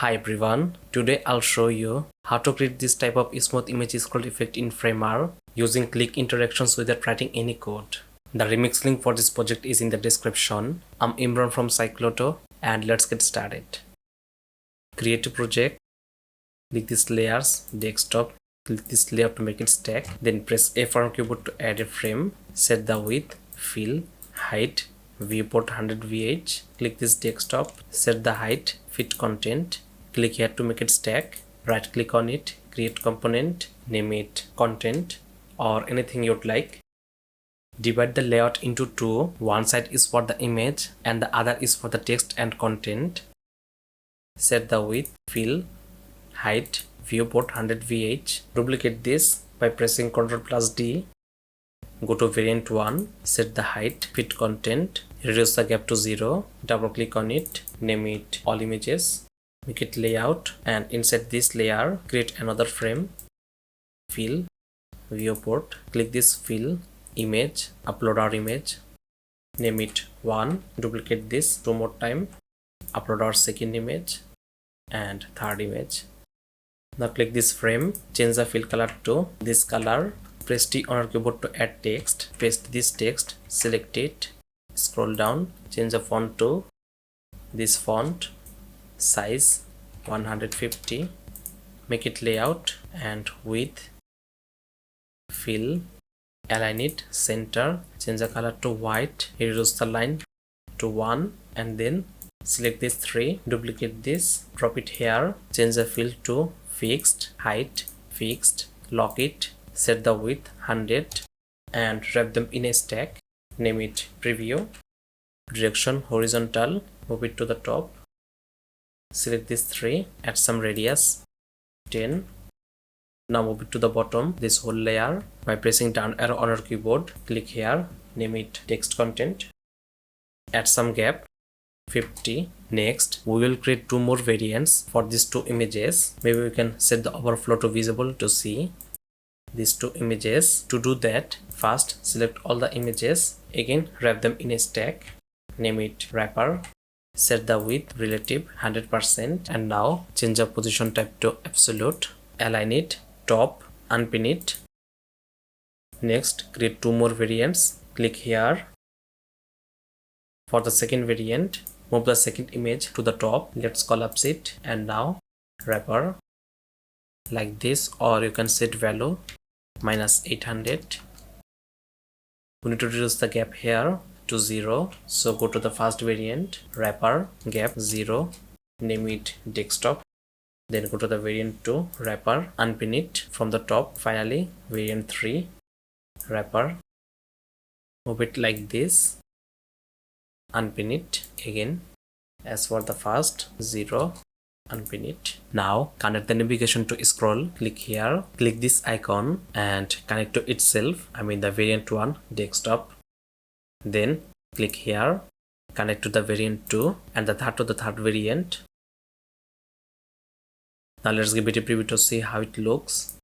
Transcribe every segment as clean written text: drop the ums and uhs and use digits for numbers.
Hi everyone, today I'll show you how to create this type of smooth image scroll effect in Framer using click interactions without writing any code. The remix link for this project is in the description. I'm Imran from Cycloto and let's get started. Create a project, click this layers, desktop, click this layer to make it stack, then press F on keyboard to add a frame, set the width, fill, height, viewport 100 VH, click this desktop, set the height, fit content, click here to make it stack, right click on it, create component, name it content or anything you'd like. Divide the layout into two, one side is for the image and the other is for the text and content. Set the width, fill, height, viewport 100 VH, duplicate this by pressing Ctrl+D. Go to variant 1, set the height, fit content, reduce the gap to 0, double click on it, name it all images, make it layout and inside this layer create another frame, fill, viewport, click this fill, image, upload our image, name it 1, duplicate this 2 more time, upload our second image and third image. Now click this frame, change the fill color to this color, press T on our keyboard to add text, paste this text, select it, scroll down, change the font to this font, size 150, make it layout and width, fill, align it, center, change the color to white, reduce the line to 1 and then select this 3, duplicate this, drop it here, change the fill to fixed, height, fixed, lock it, set the width 100 and wrap them in a stack, name it preview, direction horizontal, move it to the top, select this 3, add some radius 10, now move it to the bottom, this whole layer by pressing down arrow on our keyboard, click here, name it text content, add some gap 50. Next we will create 2 more variants for these 2 images. Maybe we can set the overflow to visible to see these 2 images. To do that, first select all the images, again wrap them in a stack, name it wrapper, set the width relative 100% and now change the position type to absolute, align it, top, unpin it. Next create 2 more variants, click here. For the second variant, move the second image to the top, let's collapse it and now wrapper like this, or you can set value -800. We need to reduce the gap here to 0, so go to the first variant, wrapper, gap 0, name it desktop, then go to the variant 2, wrapper, unpin it from the top. Finally variant 3, wrapper, move it like this, unpin it again as for the first, 0, unpin it. Now connect the navigation to scroll, click here, click this icon and connect to itself, I mean the variant 1 desktop, then click here, connect to the variant 2 and the third to the third variant. Now let's give it a preview to see how it looks.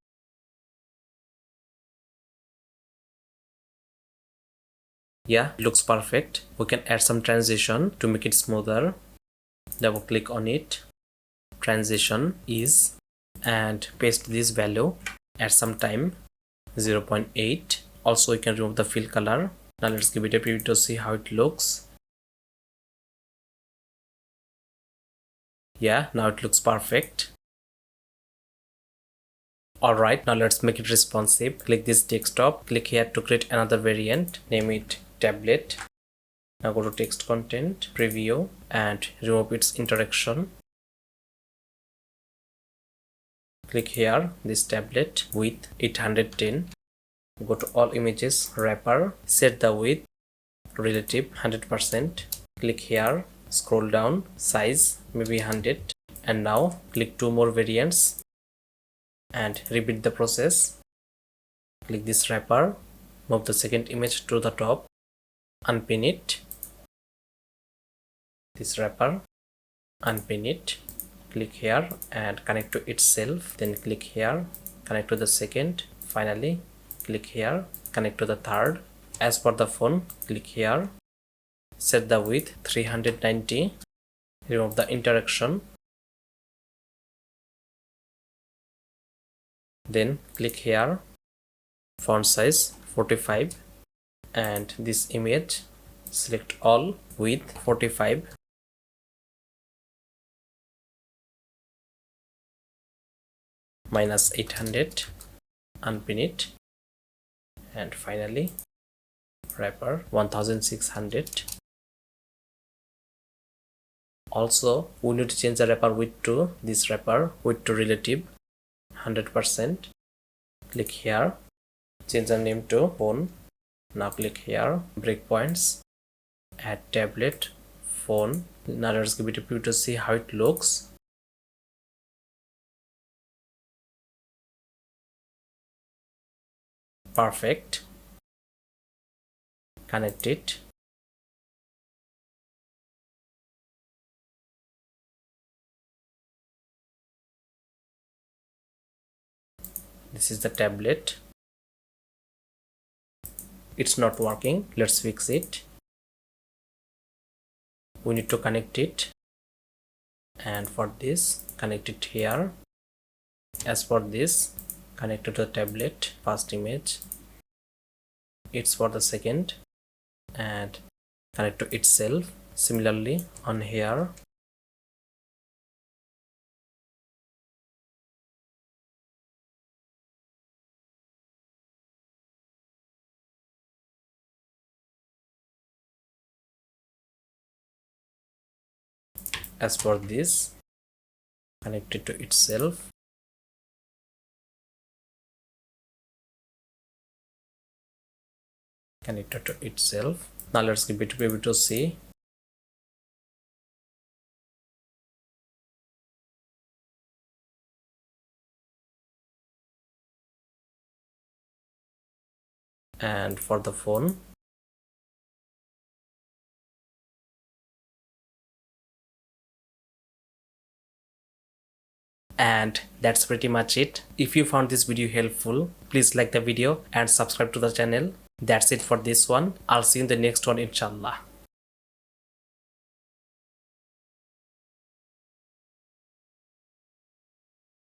Yeah, it looks perfect. We can add some transition to make it smoother. Double click on it, transition is, and paste this value, add some time 0.8. also you can remove the fill color. Now let's give it a preview to see how it looks. Yeah, now it looks perfect. Alright, now let's make it responsive. Click this desktop, click here to create another variant, name it tablet. Now go to text content, preview and remove its interaction. Click here, this tablet, width 810. Go to all images, wrapper, set the width relative 100%. Click here, scroll down, size maybe 100 and now click 2 more variants and repeat the process. Click this wrapper, move the second image to the top, unpin it, this wrapper, unpin it, click here and connect to itself, then click here, connect to the second, finally click here, connect to the third. As for the phone, click here, set the width 390, remove the interaction, Then click here, font size 45, and this image select all, width 45, minus 800, unpin it, and finally wrapper 1600. Also we need to change the wrapper width to this wrapper width to relative 100%. Click here, change the name to phone. Now click here, breakpoints, add tablet, phone. Now let's give it a preview to see how it looks. Perfect. Connect it. This is the tablet. It's not working. Let's fix it. We need to connect it, and for this connect it here. As for this, connect it to the tablet first image. It's for the second, and connect to itself. Similarly on here. As for this, connect it to itself. Connected to itself. Now let's give it a preview to see. And for the phone, and that's pretty much it. If you found this video helpful, please like the video and subscribe to the channel. That's it for this one. I'll see you in the next one, inshallah.